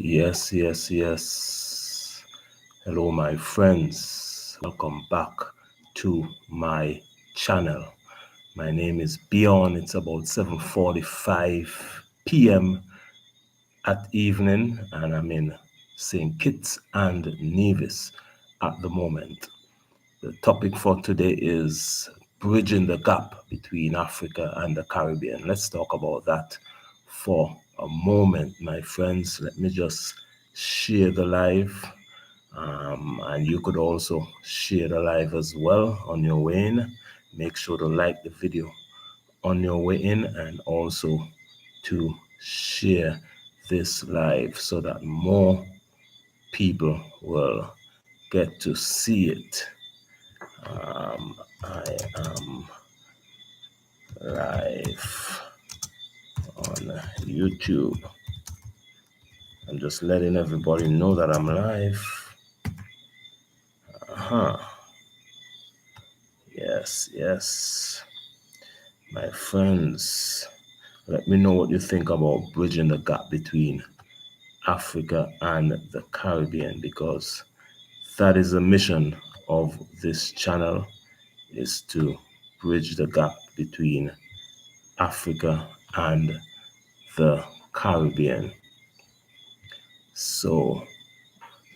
Yes, yes, yes. Hello, my friends. Welcome back to my channel. My name is Bjorn. It's about 7:45 p.m. at evening, and I'm in St. Kitts and Nevis at the moment. The topic for today is bridging the gap between Africa and the Caribbean. Let's talk about that for a moment, my friends. Let me just share the live, and you could also share the live as well on your way in. Make sure to like the video on your way in and also to share this live so that more people will get to see it. I am live on YouTube. I'm just letting everybody know that I'm live. Yes, yes. My friends, let me know what you think about bridging the gap between Africa and the Caribbean, because that is the mission of this channel, is to bridge the gap between Africa and the Caribbean. So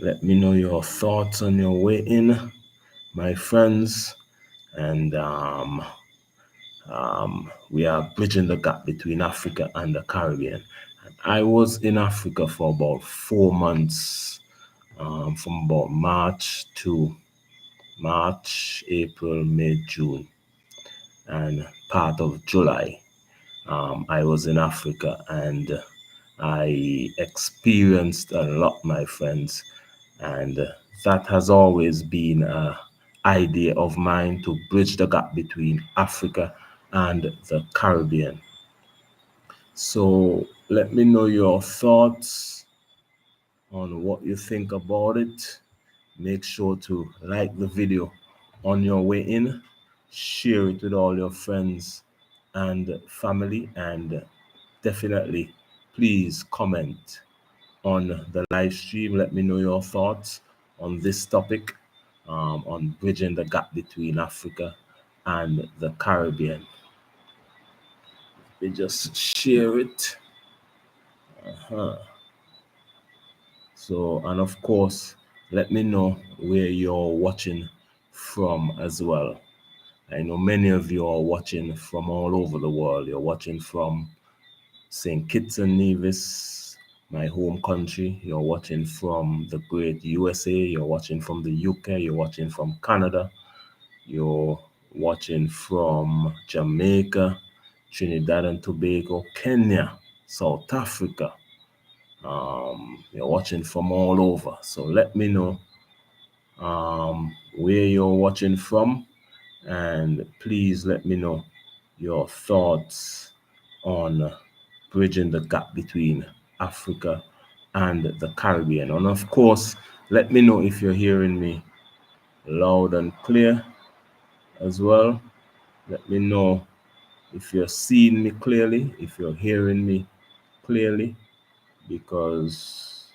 let me know your thoughts on your way in, my friends. And we are bridging the gap between Africa and the Caribbean. And I was in Africa for about 4 months, from about March, April, May, June, and part of July. I was in Africa, and I experienced a lot, my friends, and that has always been an idea of mine, to bridge the gap between Africa and the Caribbean. So let me know your thoughts on what you think about it. Make sure to like the video on your way in, share it with all your friends and family, and definitely please comment on the live stream. Let me know your thoughts on this topic, on bridging the gap between Africa and the Caribbean. We just share it. So, and of course, let me know where you're watching from as well. I know many of you are watching from all over the world. You're watching from St. Kitts and Nevis, my home country. You're watching from the great USA. You're watching from the UK. You're watching from Canada. You're watching from Jamaica, Trinidad and Tobago, Kenya, South Africa. You're watching from all over. So let me know where you're watching from, and please let me know your thoughts on bridging the gap between Africa and the Caribbean. And of course, let me know if you're hearing me loud and clear as well. Let me know if you're seeing me clearly, if you're hearing me clearly, because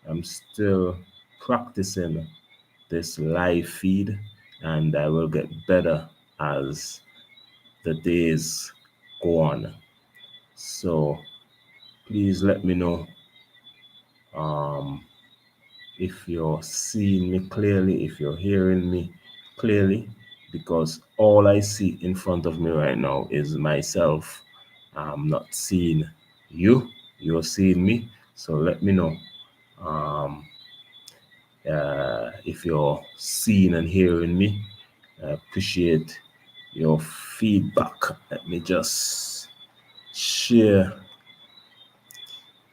I'm still practicing this live feed, and I will get better as the days go on. So please let me know if you're seeing me clearly, if you're hearing me clearly, because all I see in front of me right now is myself. I'm not seeing you, you're seeing me. So let me know if you're seeing and hearing me. I appreciate your feedback. Let me just share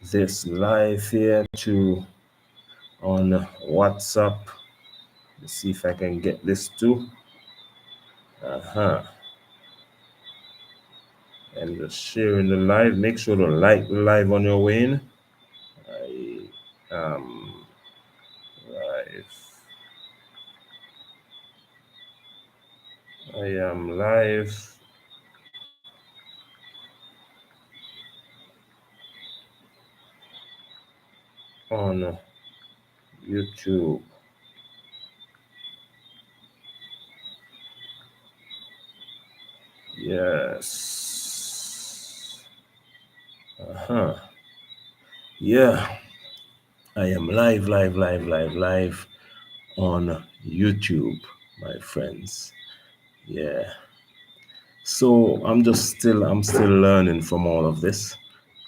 this live here on WhatsApp. Let's see if I can get this too. And just sharing the live. Make sure to like the live on your way in. I am live. I am live. on YouTube. Yes. Yeah, I am live on YouTube, my friends. Yeah. So I'm still learning from all of this.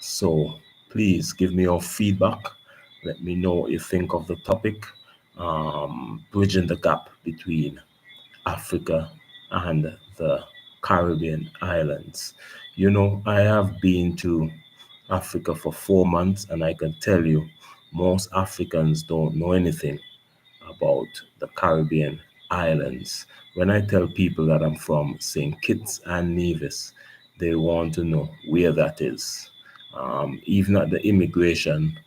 So please give me your feedback. Let me know what you think of the topic. Bridging the gap between Africa and the Caribbean islands. You know, I have been to Africa for 4 months, and I can tell you, most Africans don't know anything about the Caribbean islands. When I tell people that I'm from St. Kitts and Nevis, they want to know where that is. Even at the immigration,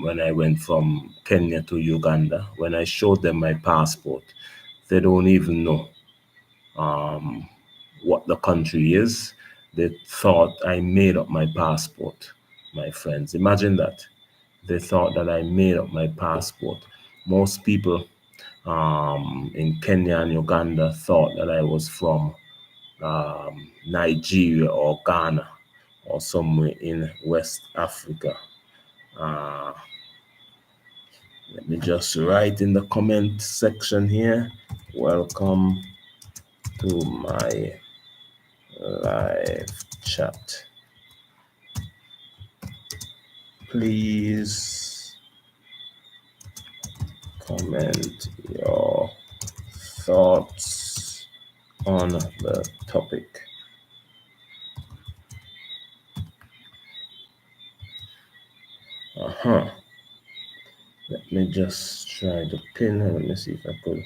when I went from Kenya to Uganda, when I showed them my passport, they don't even know what the country is. They thought I made up my passport, my friends. Imagine that. They thought that I made up my passport. Most people in Kenya and Uganda thought that I was from Nigeria or Ghana or somewhere in West Africa. Uh, Let me just write in the comment section here. Welcome to my live chat. Please comment your thoughts on the topic. Let me just try to pin her. Let me see if I could.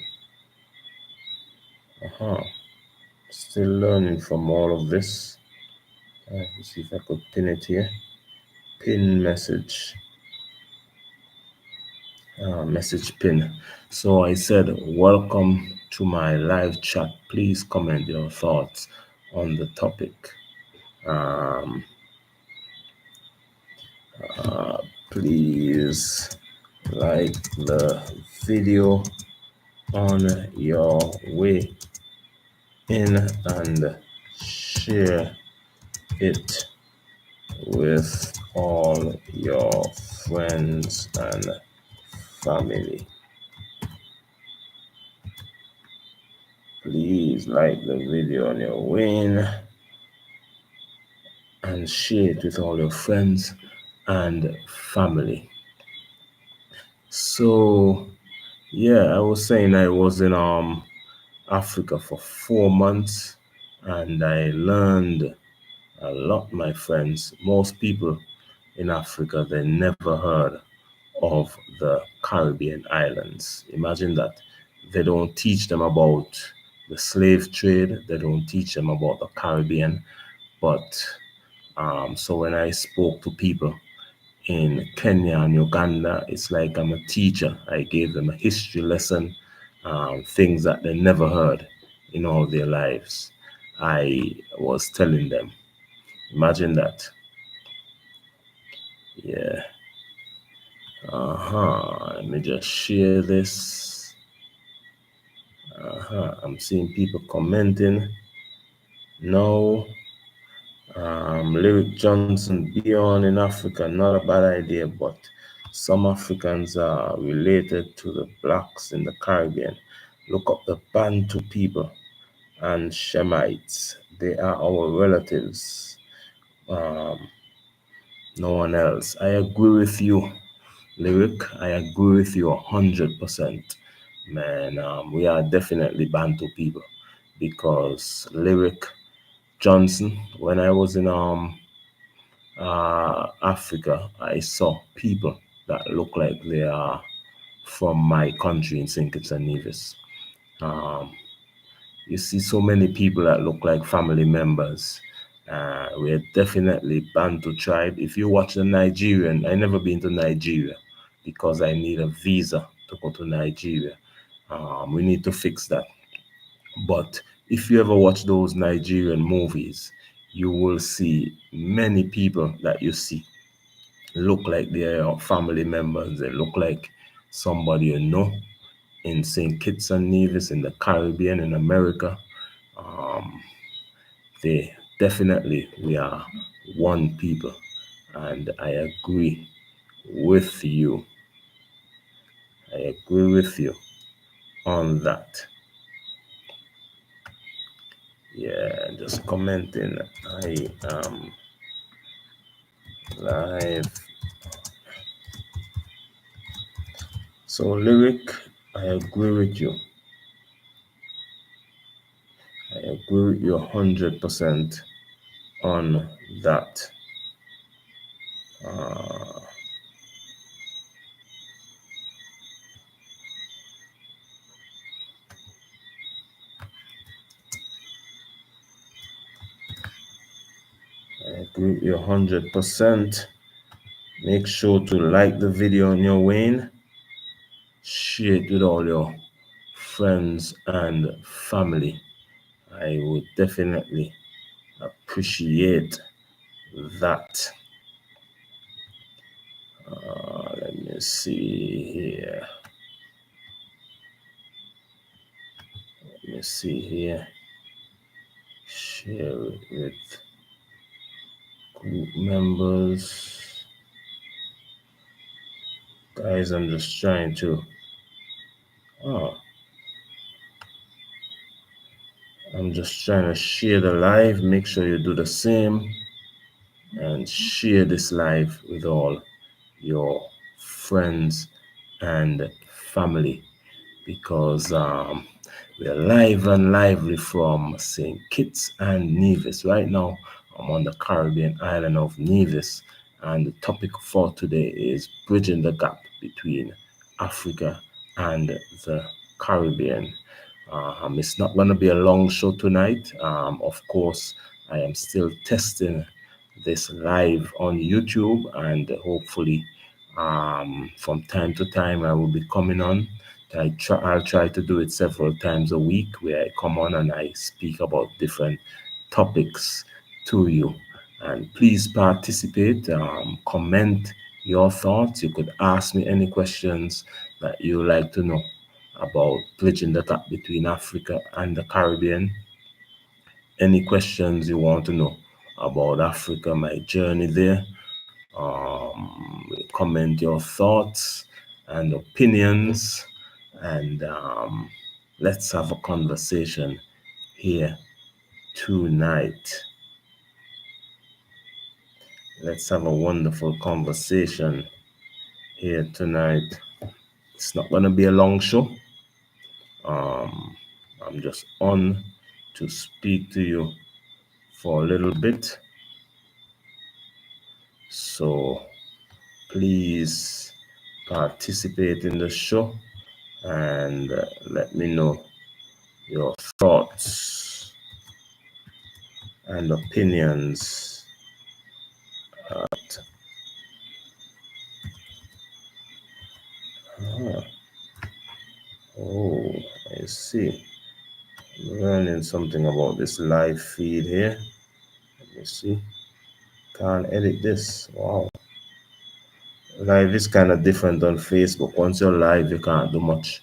Still learning from all of this. Let's see if I could pin it here. Pin message. Message pin. So I said, welcome to my live chat. Please comment your thoughts on the topic. Please like the video on your way in and share it with all your friends and family. Please like the video on your way in and share it with all your friends and family. So yeah, I was saying I was in Africa for 4 months, and I learned a lot, my friends. Most people in Africa, they never heard of the Caribbean islands. Imagine that. They don't teach them about the slave trade. They don't teach them about the Caribbean. But so when I spoke to people in Kenya and Uganda, it's like I'm a teacher. I gave them a history lesson, things that they never heard in all their lives. I was telling them, imagine that. Yeah. Let me just share this. I'm seeing people commenting. No. Lyric Johnson, Bjorn in Africa, not a bad idea, but some Africans are related to the blacks in the Caribbean. Look up the Bantu people and Shemites. They are our relatives. No one else. I agree with you, Lyric. I agree with you 100%. Man, we are definitely Bantu people because Lyric Johnson, when I was in Africa, I saw people that look like they are from my country in St. Kitts and Nevis. You see so many people that look like family members. We're definitely Bantu tribe. If you watch the Nigerian, I never been to Nigeria because I need a visa to go to Nigeria. We need to fix that. But if you ever watch those Nigerian movies, you will see many people that you see look like they're family members. They look like somebody you know in St. Kitts and Nevis, in the Caribbean, in America. They definitely, we are one people, and I agree with you. I agree with you on that. Yeah, just commenting. I am live. So, Lyric, I agree with you. I agree with you 100% on that. I agree with you 100%. Make sure to like the video on your way. Share it with all your friends and family. I would definitely appreciate that. Let me see here. Let me see here. Share it with group members. Guys, I'm just trying to. Oh, I'm just trying to share the live. Make sure you do the same and share this live with all your friends and family, because we're live and lively from St. Kitts and Nevis. Right now, I'm on the Caribbean island of Nevis, and the topic for today is bridging the gap between Africa and the Caribbean. It's not going to be a long show tonight. Of course, I am still testing this live on YouTube, and hopefully, from time to time, I will be coming on. I'll try to do it several times a week, where I come on and I speak about different topics to you. And please participate, comment your thoughts. You could ask me any questions that you like to know about bridging the gap between Africa and the Caribbean. Any questions you want to know about Africa, my journey there, comment your thoughts and opinions, and let's have a conversation here tonight. Let's have a wonderful conversation here tonight. It's not going to be a long show. I'm just on to speak to you for a little bit. So please participate in the show and let me know your thoughts and opinions. Oh, I see. I'm learning something about this live feed here. Let me see. Can't edit this. Wow. Live is kind of different on Facebook. Once you're live, you can't do much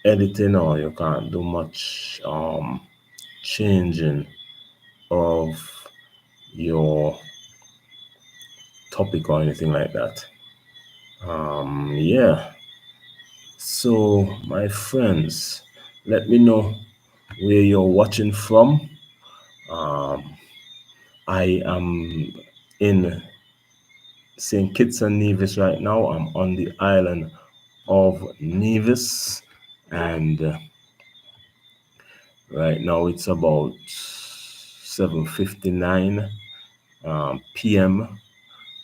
editing, or you can't do much changing of your topic or anything like that. Yeah. So, my friends, let me know where you're watching from. I am in St. Kitts and Nevis right now. I'm on the island of Nevis, and right now it's about 7:59 p.m.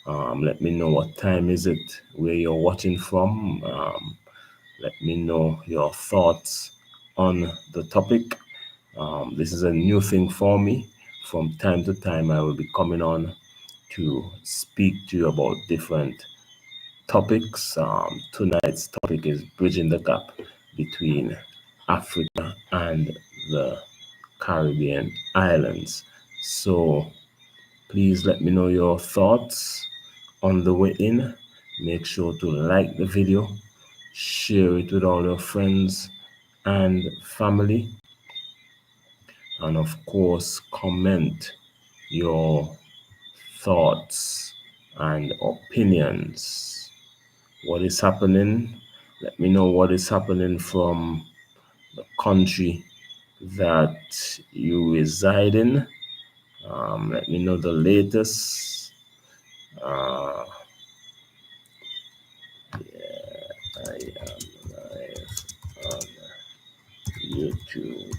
Let me know what time is it, where you're watching from. Let me know your thoughts on the topic. This is a new thing for me. From time to time, I will be coming on to speak to you about different topics. Tonight's topic is bridging the gap between Africa and the Caribbean islands. So please let me know your thoughts. on the way in, make sure to like the video, share it with all your friends and family, and of course, comment your thoughts and opinions. What is happening? Let me know what is happening from the country that you reside in. Let me know the latest. Uh, I am live on YouTube.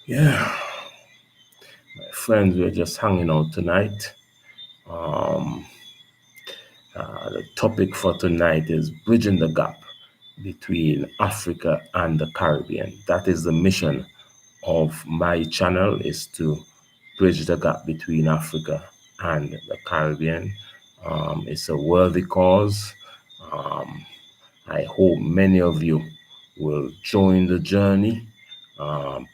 Yeah, my friends, we're just hanging out tonight. The topic for tonight is bridging the gap between Africa and the Caribbean. That is the mission of my channel, is to bridge the gap between Africa and the Caribbean. It's a worthy cause. Um, I hope many of you will join the journey.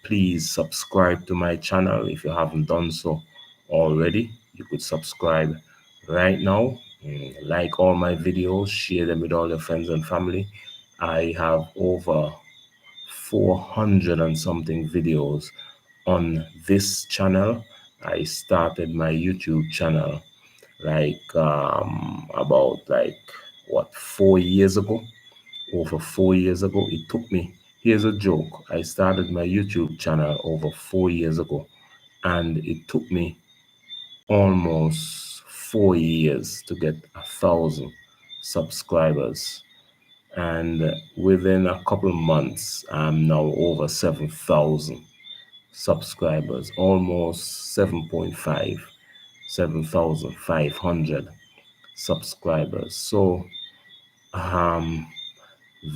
Please subscribe to my channel if you haven't done so already. You could subscribe right now. Like all my videos, share them with all your friends and family. I have over 400 and something videos on this channel. I started my YouTube channel about what, 4 years ago. Over 4 years ago, it took me. Here's a joke. I started my YouTube channel over 4 years ago, and it took me almost 4 years to get 1,000 subscribers. And within a couple of months, I'm now over 7,000 subscribers, almost 7.5, 7,500 subscribers. So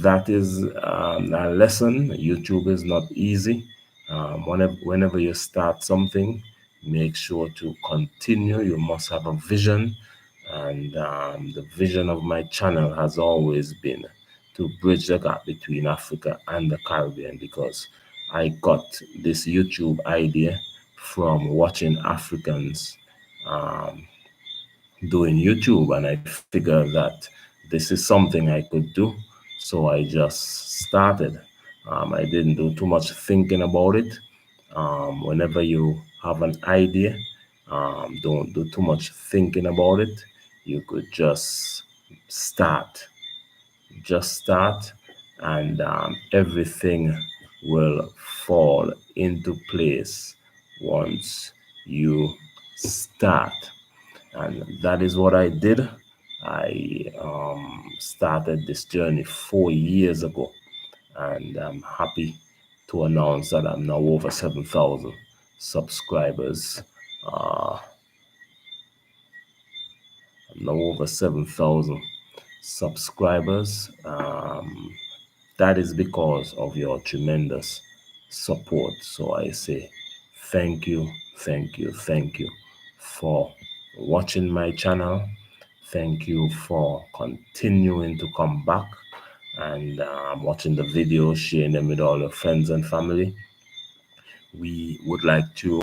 that is a lesson. YouTube is not easy. Whenever you start something, make sure to continue. You must have a vision. And the vision of my channel has always been to bridge the gap between Africa and the Caribbean, because I got this YouTube idea from watching Africans doing YouTube, and I figured that this is something I could do. So I just started. I didn't do too much thinking about it. Whenever you have an idea, don't do too much thinking about it. You could just start. Just start, and everything will fall into place once you start. And that is what I did. I started this journey 4 years ago, and I'm happy to announce that I'm now over 7,000 subscribers. I'm now over 7,000 subscribers. That is because of your tremendous support. So I say thank you, thank you, thank you for watching my channel. Thank you for continuing to come back and watching the videos, sharing them with all your friends and family. We would like to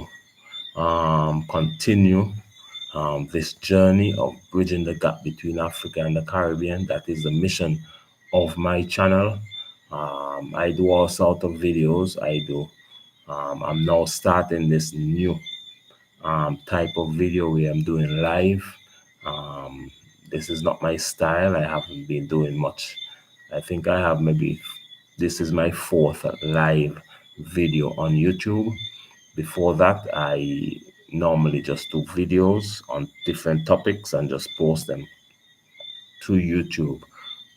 continue this journey of bridging the gap between Africa and the Caribbean. That is the mission of my channel. I do all sorts of videos. I'm now starting this new type of video where I'm doing live. This is not my style. I haven't been doing much. I think I have this is my fourth live video on YouTube. Before that, I normally just do videos on different topics and just post them to YouTube.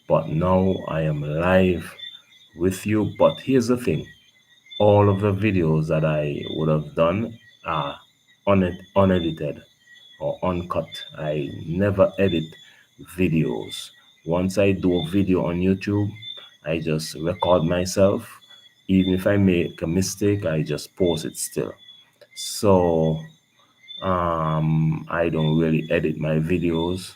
But now I am live with you. But here's the thing. All of the videos that I would have done are unedited or uncut. I never edit videos. Once I do a video on YouTube, I just record myself. Even if I make a mistake, I just post it still. So I don't really edit my videos.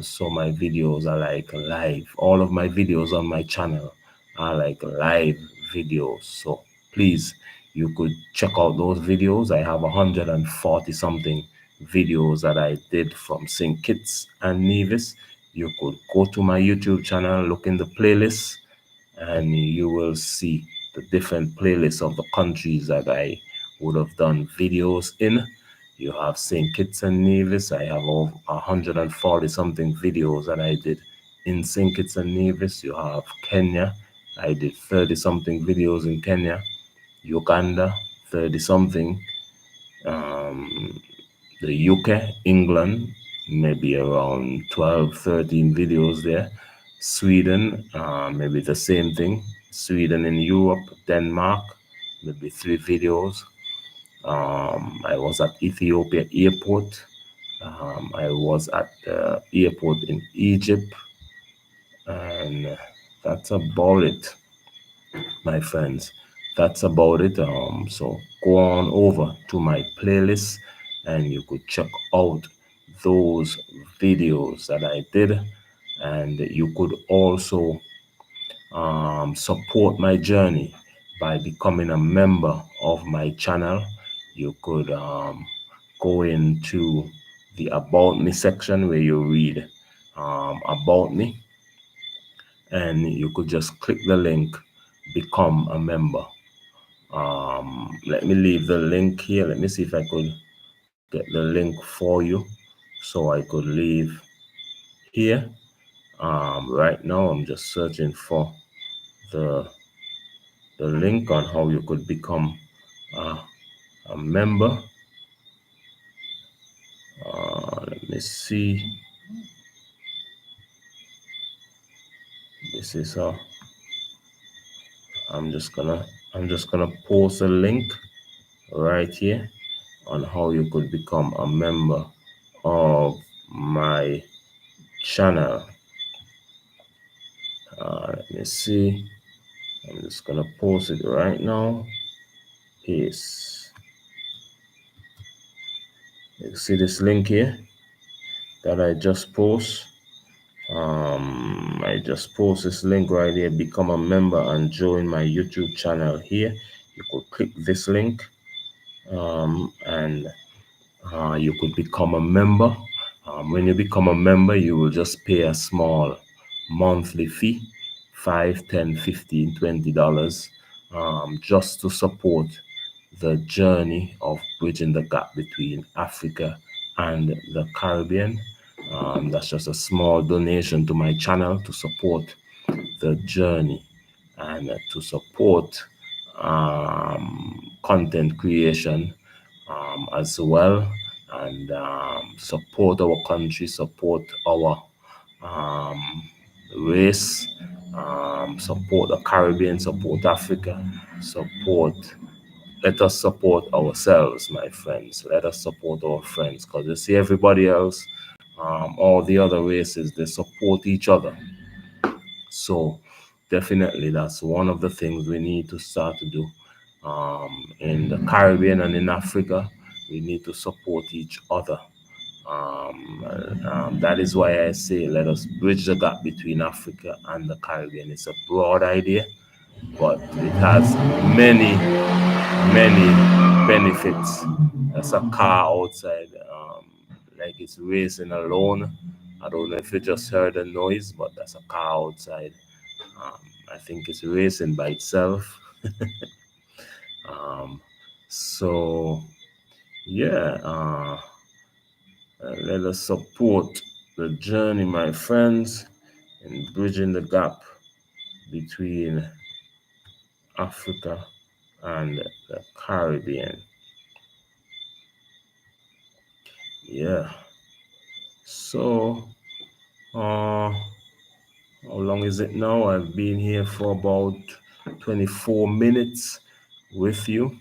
So my videos are like live. All of my videos on my channel are like live videos. So please, you could check out those videos. I have 140 something videos that I did from St. Kitts and Nevis. You could go to my YouTube channel, look in the playlist, and you will see the different playlists of the countries that I would have done videos in. You have St. Kitts and Nevis. I have over 140 something videos that I did in St. Kitts and Nevis. You have Kenya. I did 30 something videos in Kenya. Uganda, 30 something. The UK, England, maybe around 12, 13 videos there. Sweden, maybe the same thing. Sweden in Europe, Denmark, maybe 3 videos. I was at Ethiopia airport. I was at the airport in Egypt, and that's about it, my friends. That's about it. So go on over to my playlist and you could check out those videos that I did, and you could also support my journey by becoming a member of my channel. You could go into the About Me section where you read About Me, and you could just click the link, become a member. Let me leave the link here. Let me see if I could get the link for you. So I could leave here. Right now, I'm just searching for the link on how you could become a member. Let me see. This is I'm just gonna post a link right here on how you could become a member of my channel. Let me see. I'm just gonna post it right now. Peace. You see this link here that I just post. I just post this link right here. Become a member and join my YouTube channel here. You could click this link, and you could become a member. When you become a member, you will just pay a small monthly fee, $5, $10, $15, $20, just to support the journey of bridging the gap between Africa and the Caribbean. That's just a small donation to my channel to support the journey and to support content creation as well, and support our country, support our race, support the Caribbean, support Africa, support. Let us support ourselves, my friends. Let us support our friends, because you see everybody else, all the other races, they support each other. So definitely that's one of the things we need to start to do. In the Caribbean and in Africa, we need to support each other. That is why I say let us bridge the gap between Africa and the Caribbean. It's a broad idea, but it has many, many benefits. That's a car outside, like it's racing alone. I don't know if you just heard the noise, but that's a car outside. I think it's racing by itself. um, so yeah, let us support the journey, my friends, in bridging the gap between Africa and the Caribbean. Yeah. So, how long is it now? I've been here for about 24 minutes with you.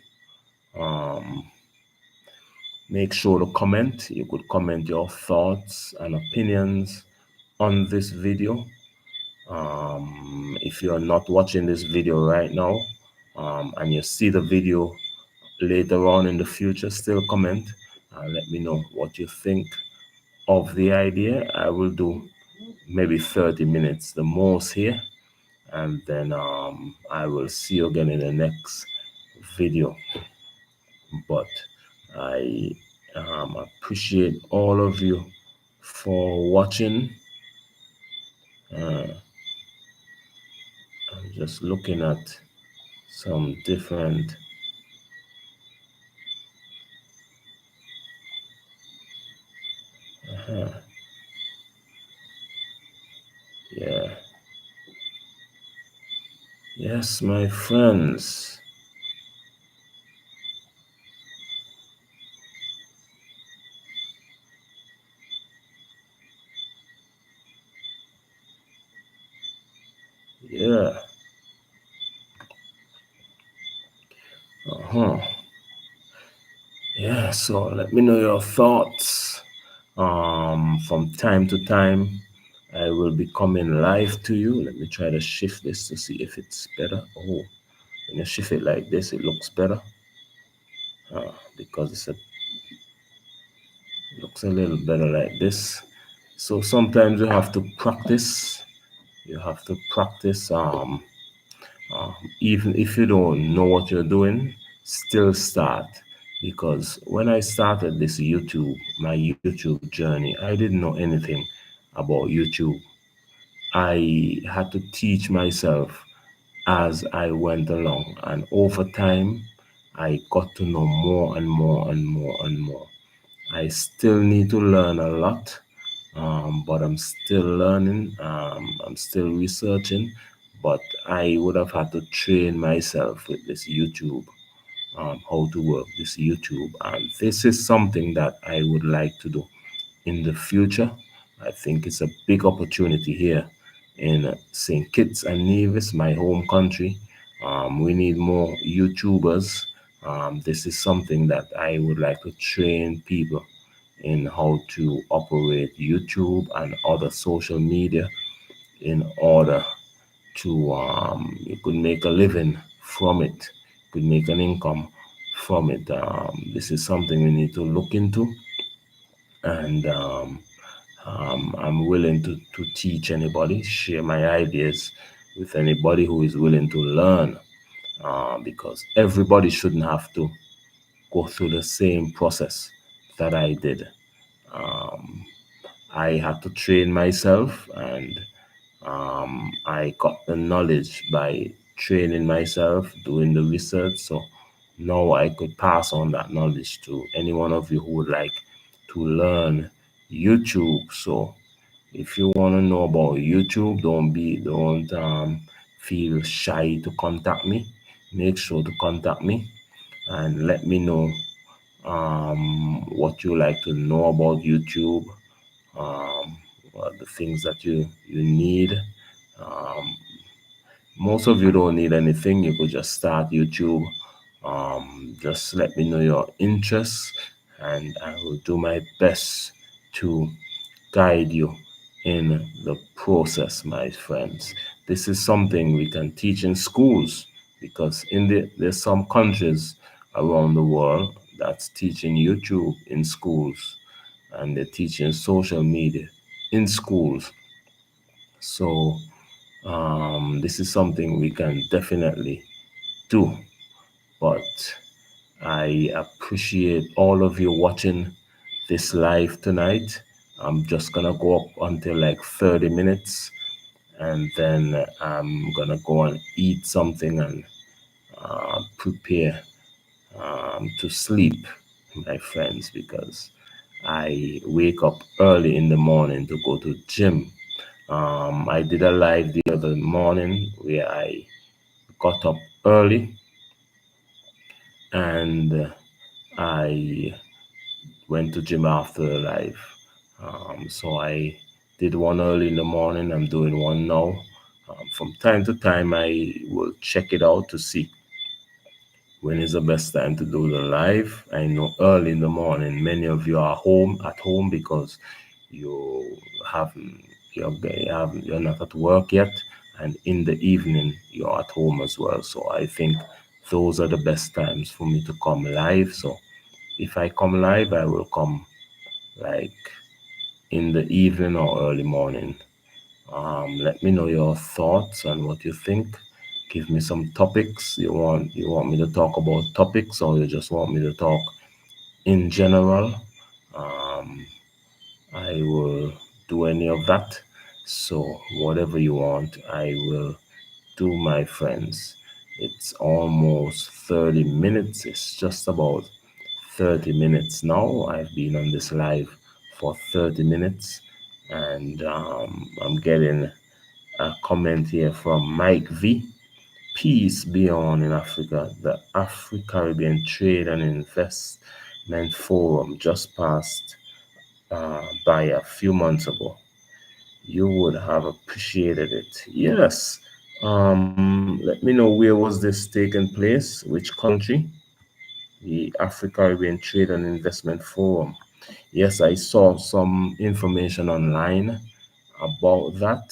Make sure to comment. You could comment your thoughts and opinions on this video. If you're not watching this video right now, and you see the video later on in the future, still comment. Let me know what you think of the idea. I will do maybe 30 minutes the most here, and then I will see you again in the next video. But I appreciate all of you for watching. I'm just looking at some different yeah. Yes, my friends. Yeah. Yeah, so let me know your thoughts. From time to time, I will be coming live to you. Let me try to shift this to see if it's better. Oh, when you shift it like this, it looks better. Because it looks a little better like this. So sometimes you have to practice. You have to practice. Even if you don't know what you're doing, still start. Because when I started this YouTube, my YouTube journey, I didn't know anything about YouTube. I had to teach myself as I went along, and over time, I got to know more and more and more and more. I still need to learn a lot, but I'm still learning. I'm still researching, but I would have had to train myself with this YouTube, how to work this YouTube. And this is something that I would like to do in the future. I think it's a big opportunity here in St. Kitts and Nevis, my home country. We need more YouTubers. This is something that I would like to train people in how to operate YouTube and other social media in order to you could make a living from it, could make an income from it. This is something we need to look into, and I'm willing to teach anybody, share my ideas with anybody who is willing to learn, because everybody shouldn't have to go through the same process that I did. I had to train myself, and I got the knowledge by training myself, doing the research. So now I could pass on that knowledge to any one of you who would like to learn YouTube. So if you want to know about YouTube, don't feel shy to contact me. Make sure to contact me and let me know what you like to know about YouTube, the things that you need. Um, Most of you don't need anything. You could just start YouTube. Just let me know your interests, and I will do my best to guide you in the process, my friends. This is something we can teach in schools, because there's some countries around the world that's teaching YouTube in schools, and they're teaching social media in schools. So this is something we can definitely do. But I appreciate all of you watching this live tonight. I'm just gonna go up until like 30 minutes, and then I'm gonna go and eat something and prepare to sleep, my friends, because I wake up early in the morning to go to gym. I did a live the other morning where I got up early, and I went to gym after the live. So I did one early in the morning. I'm doing one now. From time to time, I will check it out to see when is the best time to do the live. I know early in the morning, many of you are home because you haven't you're not at work yet, and in the evening you're at home as well. So I think those are the best times for me to come live. So if I come live, I will come like in the evening or early morning. Let me know your thoughts and what you think. Give me some topics. You want me to talk about topics, or you just want me to talk in general? Um, I will do any of that. So whatever you want, I will do, my friends. It's almost 30 minutes. It's just about 30 minutes now. I've been on this live for 30 minutes, and I'm getting a comment here from Mike V. Peace Beyond in Africa. The Afro-Caribbean Trade and Investment Forum just passed by a few months ago. You would have appreciated it. Yes. Let me know, where was this taking place? Which country? The Afro-Caribbean Trade and Investment Forum. Yes, I saw some information online about that.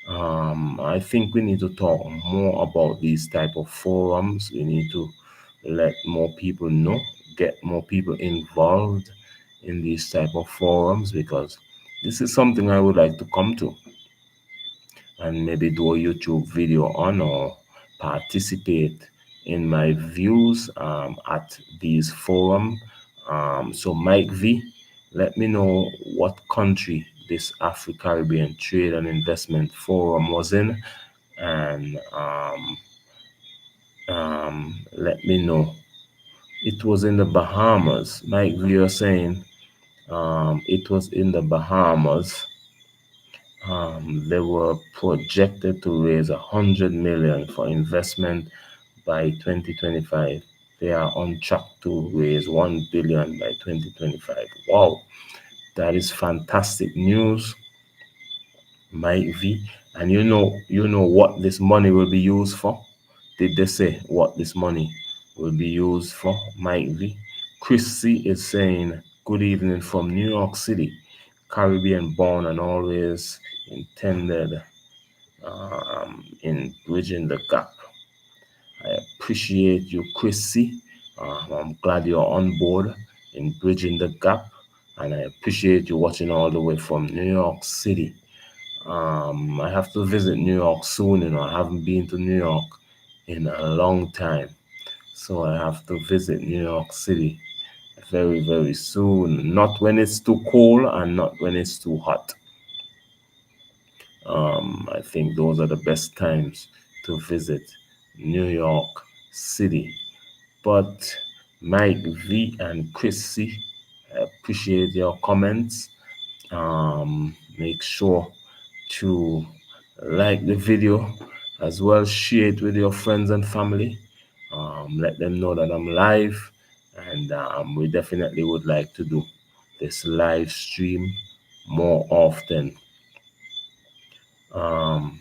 I think we need to talk more about these type of forums. We need to let more people know, get more people involved in these type of forums, because this is something I would like to come to and maybe do a YouTube video on, or participate in my views at these forum. So Mike V, let me know what country this Afro-Caribbean Trade and Investment Forum was in, and let me know. It was in the Bahamas. Mike V, you're saying it was in the Bahamas. They were projected to raise 100 million for investment by 2025. They are on track to raise 1 billion by 2025. Wow, that is fantastic news, Mike V. And you know what this money will be used for? Did they say what this money will be used for, Mike V? Chrissy is saying, good evening from New York City, Caribbean born and always intended in bridging the gap. I appreciate you, Chrissy. I'm glad you're on board in bridging the gap, and I appreciate you watching all the way from New York City. I have to visit New York soon. I haven't been to New York in a long time, so I have to visit New York City very, very soon. Not when it's too cold and not when it's too hot. I think those are the best times to visit New York City. But Mike V and Chrissy, I appreciate your comments. Make sure to like the video, as well share it with your friends and family. Let them know that I'm live, and we definitely would like to do this live stream more often. Um,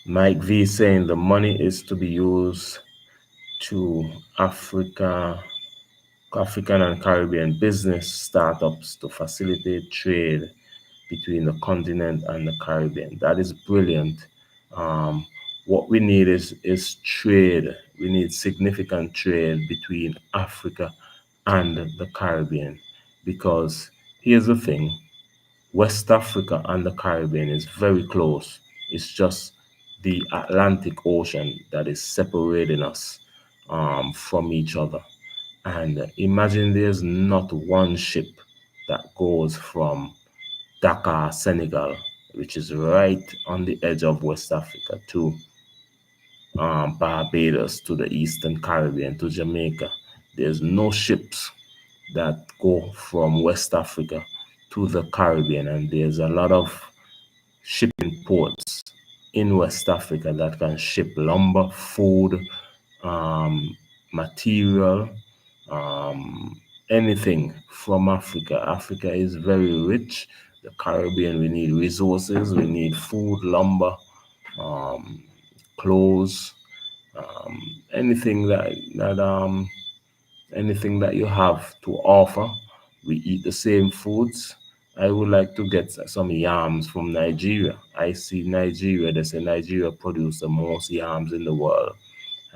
Mike V saying the money is to be used to African and Caribbean business startups to facilitate trade between the continent and the Caribbean. That is brilliant. Um, what we need is trade. We need significant trade between Africa and the Caribbean, because here's the thing: West Africa and the Caribbean is very close. It's just the Atlantic Ocean that is separating us from each other. And imagine there's not one ship that goes from Dakar, Senegal, which is right on the edge of West Africa, to Barbados, to the Eastern Caribbean, to Jamaica. There's no ships that go from West Africa to the Caribbean, and there's a lot of shipping ports in West Africa that can ship lumber, food, um, material, um, anything from Africa. Africa is very rich. The Caribbean, we need resources, we need food, lumber, um, clothes, um, anything anything that you have to offer. We eat the same foods. I would like to get some yams from Nigeria. I see Nigeria, they say Nigeria produce the most yams in the world.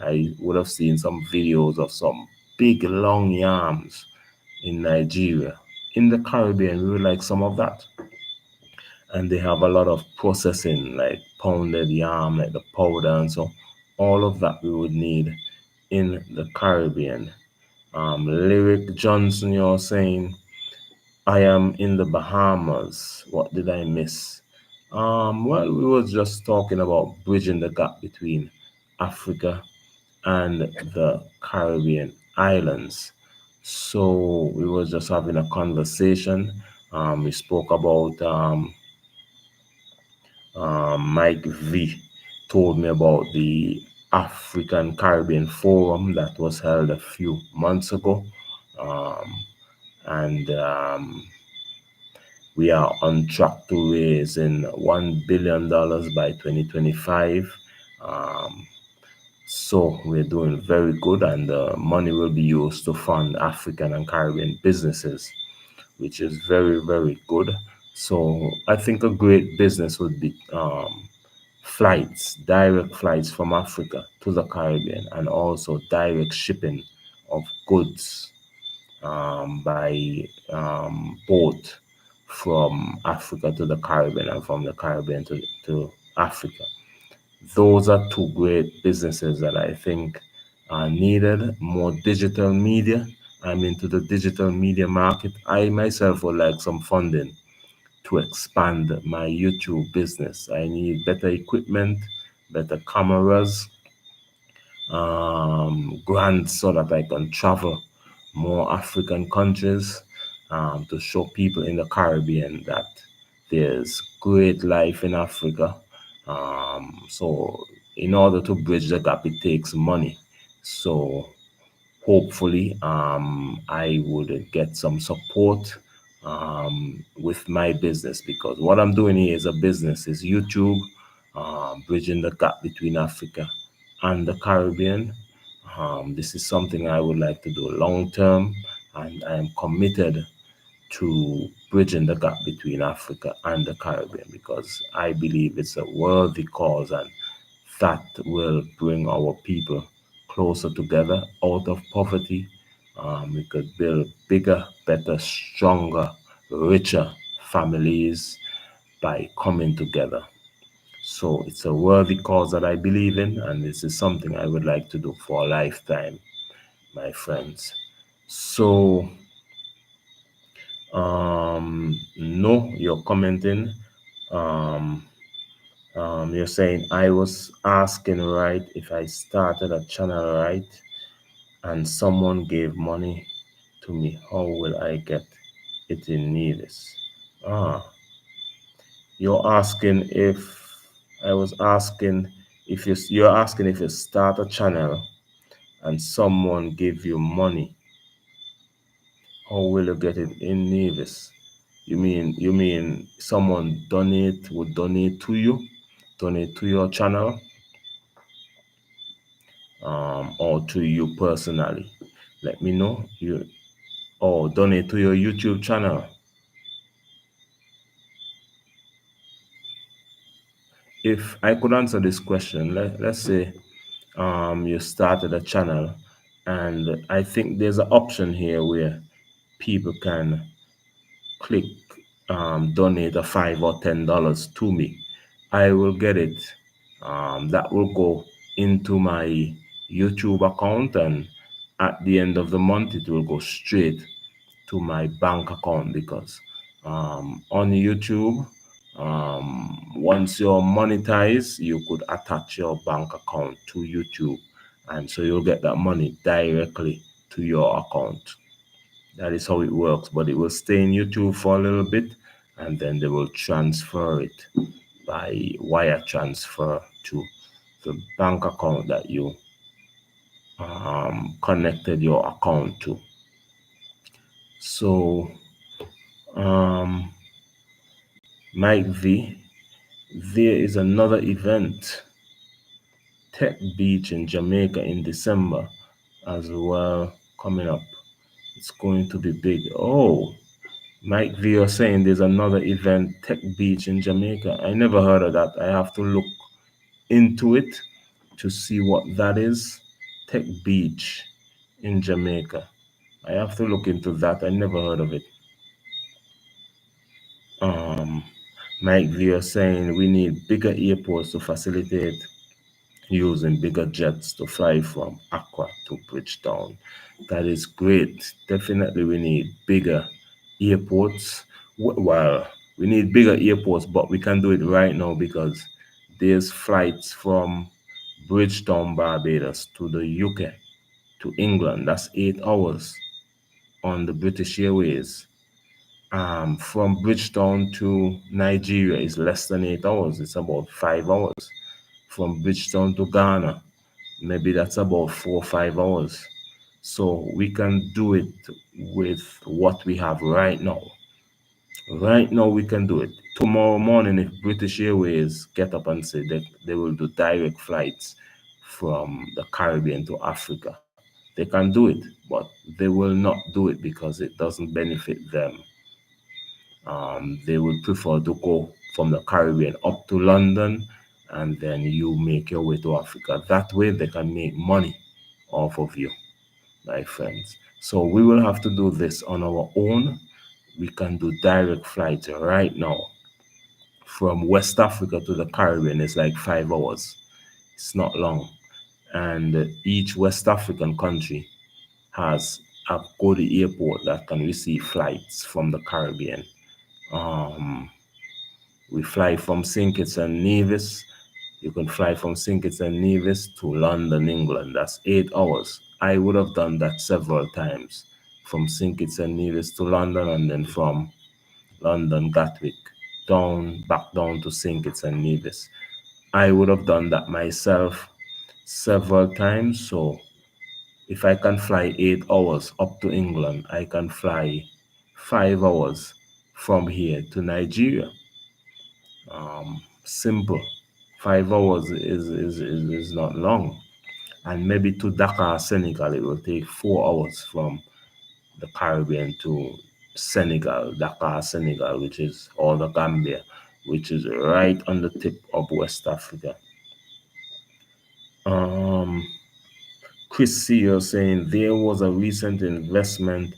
I would have seen some videos of some big long yams in Nigeria. In the Caribbean, we would like some of that. And they have a lot of processing, like pounded yam, like the powder, and so all of that we would need in the Caribbean. Lyric Johnson, you're saying, I am in the Bahamas. What did I miss? Well, we were just talking about bridging the gap between Africa and the Caribbean islands. So we were just having a conversation. We spoke about Mike V told me about the African Caribbean Forum that was held a few months ago. And we are on track to raise in $1 billion by 2025. Um, so we're doing very good, and the money will be used to fund African and Caribbean businesses, which is very, very good. So I think a great business would be flights, direct flights from Africa to the Caribbean, and also direct shipping of goods by boat from Africa to the Caribbean and from the Caribbean to Africa. Those are two great businesses that I think are needed. More digital media. I'm into the digital media market. I myself would like some funding to expand my YouTube business. I need better equipment, better cameras, grants so that I can travel more African countries to show people in the Caribbean that there's great life in Africa. So, in order to bridge the gap, it takes money. So, hopefully I would get some support with my business, because what I'm doing here is a business, is YouTube, bridging the gap between Africa and the Caribbean. This is something I would like to do long term, and I am committed to bridging the gap between Africa and the Caribbean, because I believe it's a worthy cause, and that will bring our people closer together out of poverty. We could build bigger, better, stronger, richer families by coming together. So it's a worthy cause that I believe in, and this is something I would like to do for a lifetime, my friends. So, no, you're commenting. Um, you're saying I was asking, right, if I started a channel, right, and someone gave money to me, how will I get it in Nevis? Ah, you're asking if I was asking if you're asking if you start a channel and someone give you money, how will you get it in Nevis? You mean someone would donate to you, donate to your channel, or to you personally? Let me know. You or donate to your YouTube channel. If I could answer this question, let's say you started a channel, and I think there's an option here where people can click donate a $5 or $10 to me. I will get it. That will go into my YouTube account, and at the end of the month, it will go straight to my bank account, because on YouTube, once you're monetized, you could attach your bank account to YouTube, and so you'll get that money directly to your account. That is how it works, but it will stay in YouTube for a little bit, and then they will transfer it by wire transfer to the bank account that you connected your account to. So, um, Mike V, there is another event, Tech Beach in Jamaica in December as well, coming up. It's going to be big. Oh, Mike V, you're saying there's another event, Tech Beach in Jamaica. I never heard of that. I have to look into it to see what that is. Tech Beach in Jamaica. I have to look into that. I never heard of it. Um, Mike View saying we need bigger airports to facilitate using bigger jets to fly from Accra to Bridgetown. That is great. Definitely, we need bigger airports. Well, we need bigger airports, but we can do it right now because there's flights from Bridgetown, Barbados to the UK to England. That's 8 hours on the British Airways. From Bridgetown to Nigeria is less than 8 hours. It's about 5 hours. From Bridgetown to Ghana, maybe that's about 4 or 5 hours. So we can do it with what we have right now. Right now, we can do it. Tomorrow morning, if British Airways get up and say that they will do direct flights from the Caribbean to Africa, they can do it, but they will not do it because it doesn't benefit them. They would prefer to go from the Caribbean up to London and then you make your way to Africa. That way, they can make money off of you, my friends. So we will have to do this on our own. We can do direct flights right now from West Africa to the Caribbean. It's like 5 hours. It's not long. And each West African country has a good airport that can receive flights from the Caribbean. Um, we fly from St. Kitts and Nevis. You can fly from St. Kitts and Nevis to London, England. That's 8 hours. I would have done that several times from St. Kitts and Nevis to London and then from London, Gatwick, back down to St. Kitts and Nevis. I would have done that myself several times. So if I can fly 8 hours up to England, I can fly 5 hours from here to Nigeria. Simple. 5 hours is not long. And maybe to Dakar, Senegal, it will take 4 hours from the Caribbean to Senegal, Dakar, Senegal, which is all the Gambia, which is right on the tip of West Africa. Um, Chris Sear saying there was a recent investment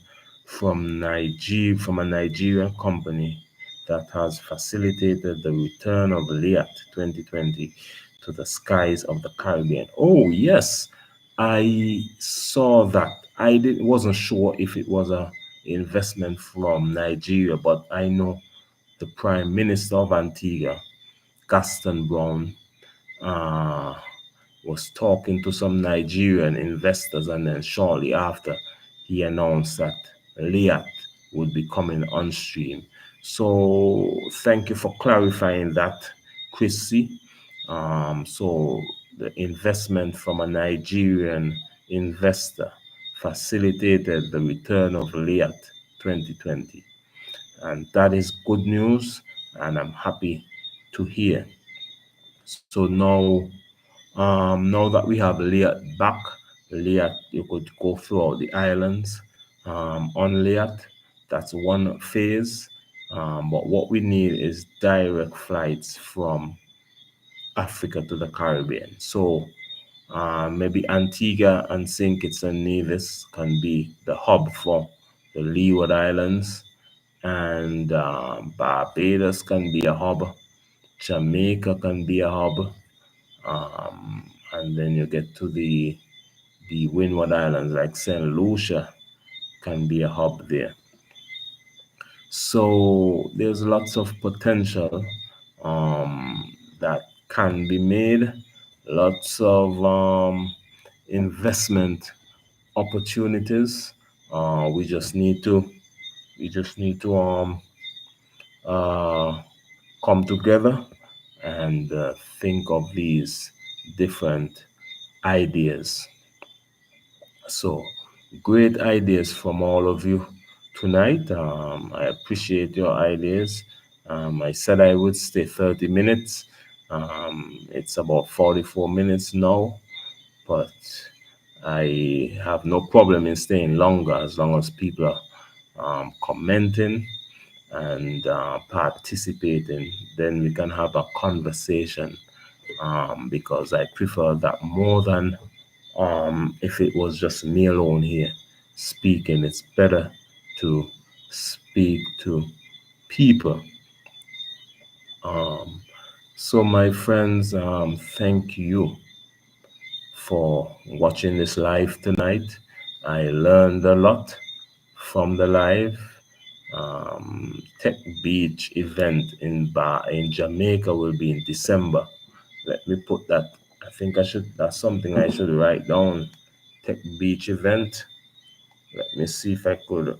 from a Nigerian company that has facilitated the return of Liat 2020 to the skies of the Caribbean. Oh yes, I saw that. Wasn't sure if it was a investment from Nigeria, but I know the Prime Minister of Antigua, Gaston Brown, uh, was talking to some Nigerian investors, and then shortly after, he announced that Liat would be coming on stream. So, thank you for clarifying that, Chrissy. So, the investment from a Nigerian investor facilitated the return of Liat 2020. And that is good news, and I'm happy to hear. So now that we have Liat back, Liat, you could go throughout the islands on Liat. That's one phase. But what we need is direct flights from Africa to the Caribbean. So maybe Antigua and St. Kitts and Nevis can be the hub for the Leeward Islands, and Barbados can be a hub. Jamaica can be a hub. And then you get to the Windward Islands, like St. Lucia can be a hub there. So there's lots of potential that can be made, lots of investment opportunities. We just need to uh, come together and think of these different ideas. So, great ideas from all of you tonight. I appreciate your ideas. I said I would stay 30 minutes. It's about 44 minutes now, but I have no problem in staying longer as long as people are commenting and participating. Then we can have a conversation because I prefer that more than If it was just me alone here speaking, it's better to speak to people. So my friends, thank you for watching this live tonight. I learned a lot from the live. Tech Beach event in Jamaica will be in December. Let me put that. I think that's something I should write down. Tech Beach event. Let me see if I could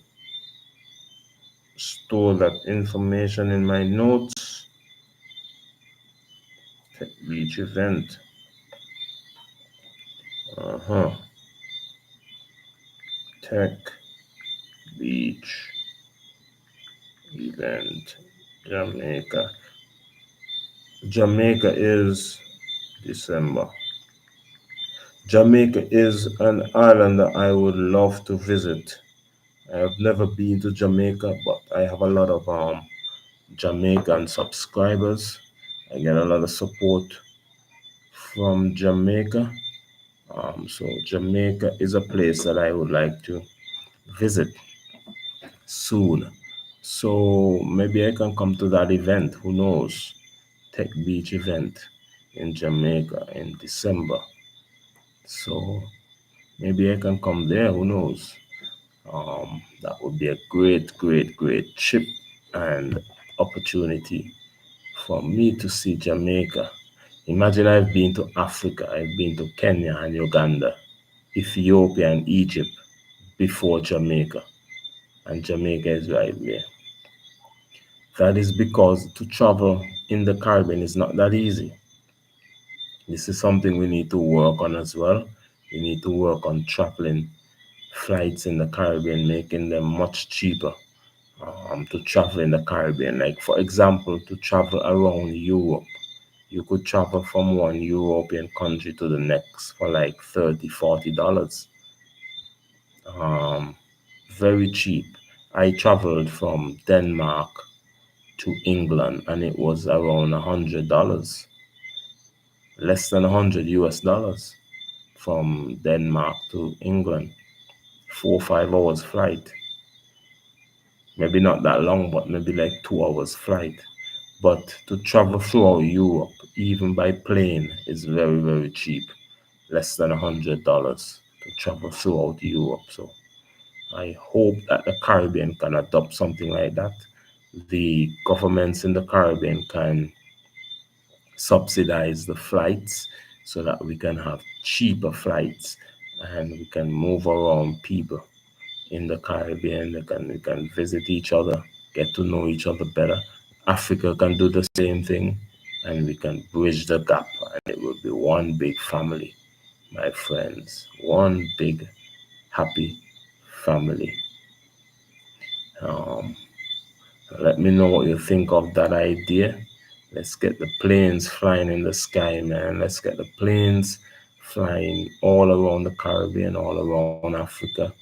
store that information in my notes. Tech Beach event. Tech Beach event. Jamaica. Jamaica is December. Jamaica is an island that I would love to visit. I have never been to Jamaica, but I have a lot of Jamaican subscribers. I get a lot of support from Jamaica. So Jamaica is a place that I would like to visit soon. So maybe I can come to that event. Who knows? Tech Beach event in Jamaica in December. So maybe I can come there. Who knows? That would be a great trip and opportunity for me to see Jamaica. Imagine I've been to Africa, I've been to Kenya and Uganda, Ethiopia and Egypt before Jamaica, and Jamaica is right there. That is because to travel in the Caribbean is not that easy. This is something we need to work on as well. We need to work on traveling flights in the Caribbean, making them much cheaper to travel in the Caribbean. Like, for example, to travel around Europe, you could travel from one European country to the next for like $30, $40. Um, very cheap. I traveled from Denmark to England and it was around $100, less than 100 US dollars from Denmark to England. 4 or 5 hours flight. Maybe not that long, but maybe like 2 hours flight. But to travel throughout Europe, even by plane, is very cheap. Less than $100 to travel throughout Europe. So I hope that the Caribbean can adopt something like that. The governments in the Caribbean can subsidize the flights so that we can have cheaper flights and we can move around people in the Caribbean. We can visit each other, get to know each other better. Africa can do the same thing, and we can bridge the gap, and it will be one big family, my friends. One big happy family. Um, Let me know what you think of that idea. Let's get the planes flying in the sky, man. Let's get the planes flying all around the Caribbean, all around Africa.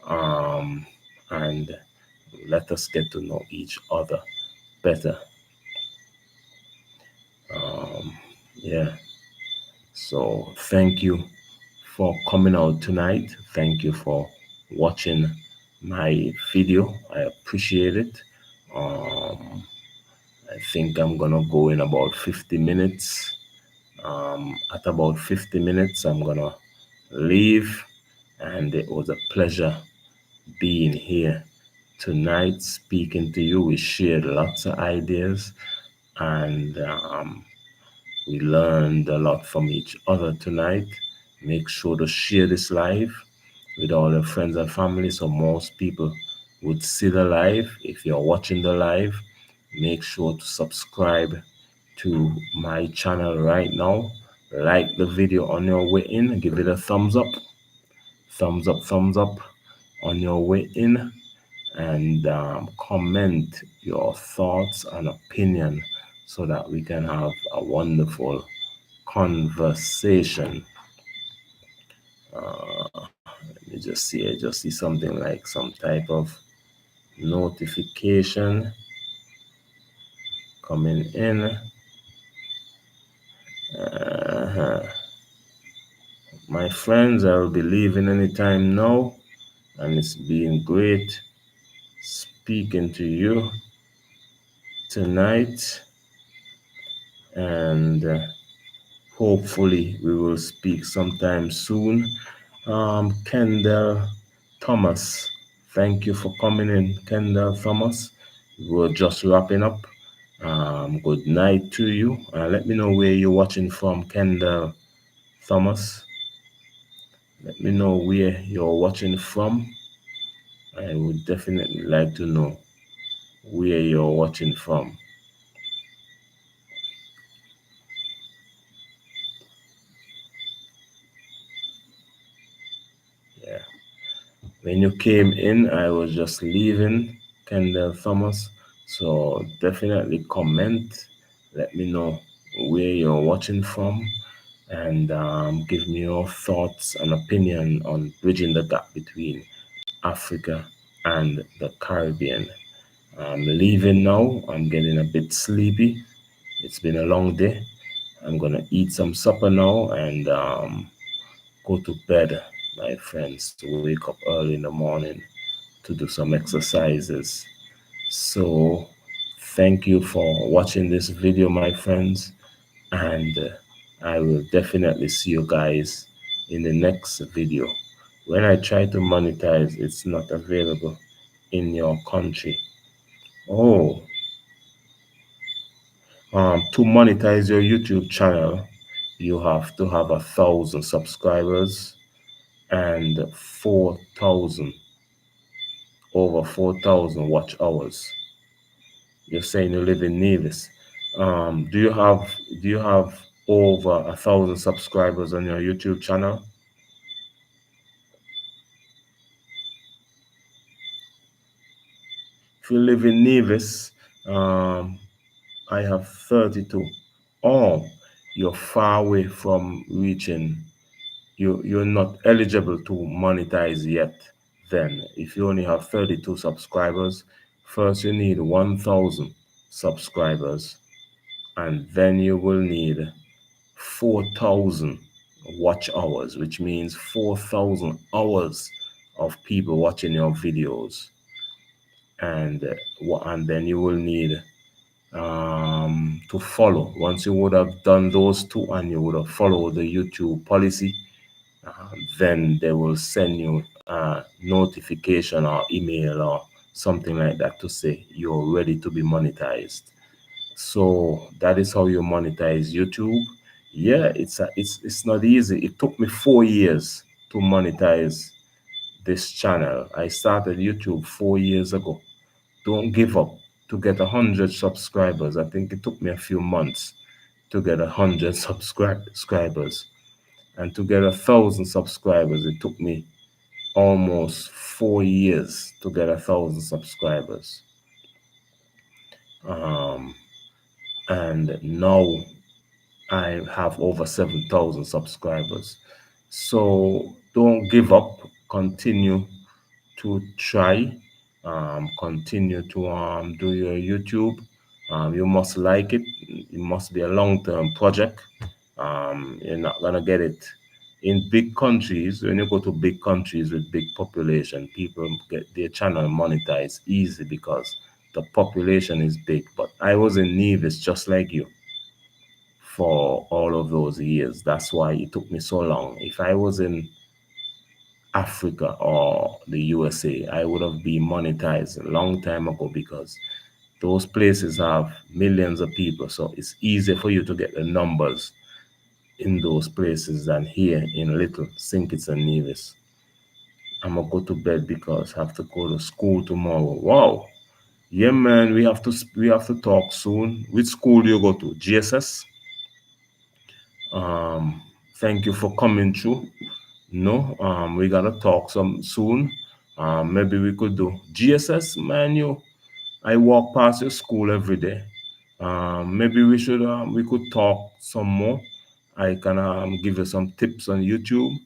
Um, and let us get to know each other better. Yeah. So thank you for coming out tonight. Thank you for watching my video. I appreciate it. Um, I think I'm gonna go in about 50 minutes. At about 50 minutes, I'm gonna leave. And it was a pleasure being here tonight, speaking to you. We shared lots of ideas and we learned a lot from each other tonight. Make sure to share this live with all your friends and family so most people would see the live. If you're watching the live, make sure to subscribe to my channel right now. Like the video on your way in, give it a thumbs up, thumbs up on your way in, and comment your thoughts and opinion so that we can have a wonderful conversation. Let me just see. I just see something like some type of notification coming in. My friends, I will be leaving anytime now, and it's been great speaking to you tonight, and hopefully we will speak sometime soon. Kendall Thomas, thank you for coming in, Kendall Thomas. We're just wrapping up. Good night to you. Let me know where you're watching from, Kendall Thomas. Let me know where you're watching from. I would definitely like to know where you're watching from. Yeah. When you came in, I was just leaving, Kendall Thomas. So definitely comment. Let me know where you're watching from, and give me your thoughts and opinion on bridging the gap between Africa and the Caribbean. I'm leaving now. I'm getting a bit sleepy. It's been a long day. I'm gonna eat some supper now and go to bed, my friends, to wake up early in the morning to do some exercises. So, thank you for watching this video, my friends, and I will definitely see you guys in the next video. When I try to monetize, it's not available in your country. Oh, to monetize your YouTube channel, you have to have 1,000 subscribers and 4,000, over 4,000 watch hours. You're saying you live in Nevis. Do you have over 1,000 subscribers on your YouTube channel? If you live in Nevis, I have 32. Oh, you're far away from reaching. You're not eligible to monetize yet. Then, if you only have 32 subscribers, first you need 1,000 subscribers, and then you will need 4,000 watch hours, which means 4,000 hours of people watching your videos, and then you will need to follow. Once you would have done those two and you would have followed the YouTube policy, then they will send you a notification or email or something like that to say you're ready to be monetized. So that is how you monetize YouTube. Yeah, it's not easy. It took me 4 years to monetize this channel. I started YouTube 4 years ago. Don't give up. To get 100 subscribers, I think it took me a few months to get 100 subscribers, and to get 1,000 subscribers, it took me almost 4 years to get 1,000 subscribers. And now I have over 7,000 subscribers. So don't give up. Continue to try. Continue to do your YouTube. You must like it. It must be a long-term project. You're not gonna get it in big countries. When you go to big countries with big population, people get their channel monetized easy because the population is big. But I was in Nevis just like you for all of those years. That's why it took me so long. If I was in Africa or the USA, I would have been monetized a long time ago because those places have millions of people. So it's easier for you to get the numbers in those places than here in Little St. Kitts and Nevis. I'm gonna go to bed because I have to go to school tomorrow. Wow. Yeah, man, we have to talk soon. Which school do you go to? GSS? Thank you for coming through. No, we gotta talk some soon. Maybe we could do GSS, man. I walk past your school every day. Maybe we could talk some more. I can give you some tips on YouTube.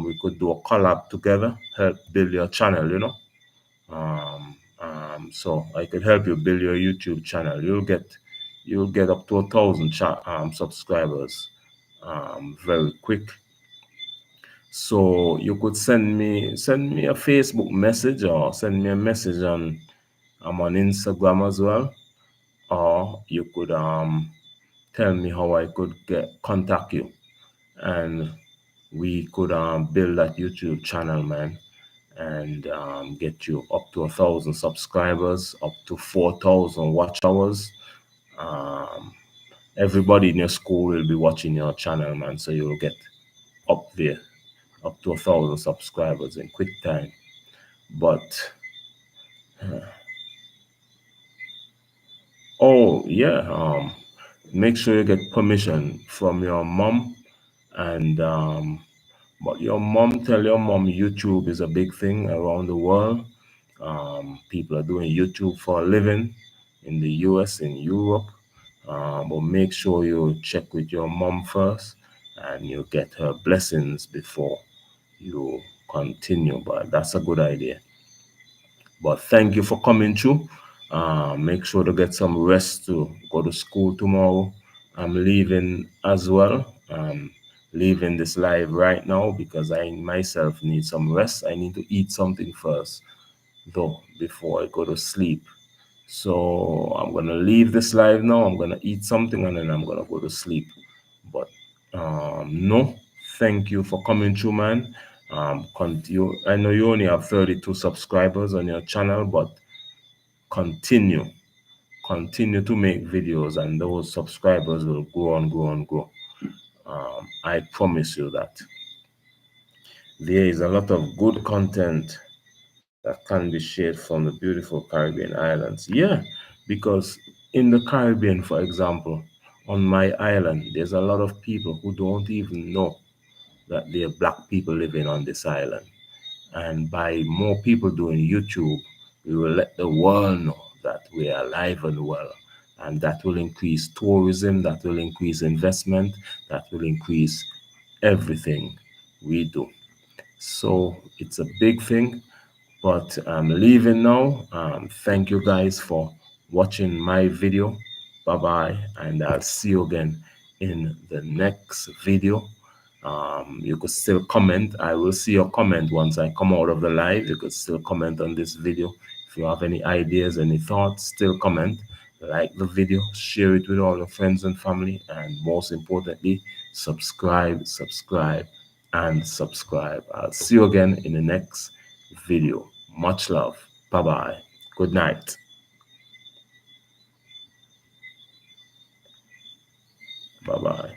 We could do a collab together, help build your channel. So I could help you build your YouTube channel. You'll get up to 1,000 subscribers very quick. So you could send me a Facebook message, or send me a message on I'm on Instagram as well, or you could tell me how I could contact you, and we could build that YouTube channel, man, and get you up to 1,000 subscribers, up to 4,000 watch hours. Um, Everybody in your school will be watching your channel, man, so you'll get up there, up to 1,000 subscribers in quick time. But oh yeah, make sure you get permission from your mom, and but your mom, tell your mom YouTube is a big thing around the world. People are doing YouTube for a living in the US, in Europe. But make sure you check with your mom first, and you get her blessings before you continue. But that's a good idea. But thank you for coming through. Make sure to get some rest to go to school tomorrow. I'm leaving as well. Leaving this live right now because I myself need some rest. I need to eat something first, though, before I go to sleep. So I'm gonna leave this live now. I'm gonna eat something and then I'm gonna go to sleep. But no, thank you for coming through, man. Continue. I know you only have 32 subscribers on your channel, but continue, continue to make videos, and those subscribers will grow and grow and grow. I promise you that. There is a lot of good content that can be shared from the beautiful Caribbean islands. Yeah, because in the Caribbean, for example, on my island, there's a lot of people who don't even know that there are black people living on this island. And by more people doing YouTube, we will let the world know that we are alive and well. And that will increase tourism, that will increase investment, that will increase everything we do. So it's a big thing, but I'm leaving now. Thank you guys for watching my video. Bye bye, and I'll see you again in the next video. You could still comment. I will see your comment once I come out of the live. You could still comment on this video. If you have any ideas, any thoughts, still comment. Like the video, share it with all your friends and family, and most importantly, subscribe, subscribe, and subscribe. I'll see you again in the next video. Much love. Bye bye. Good night. Bye bye.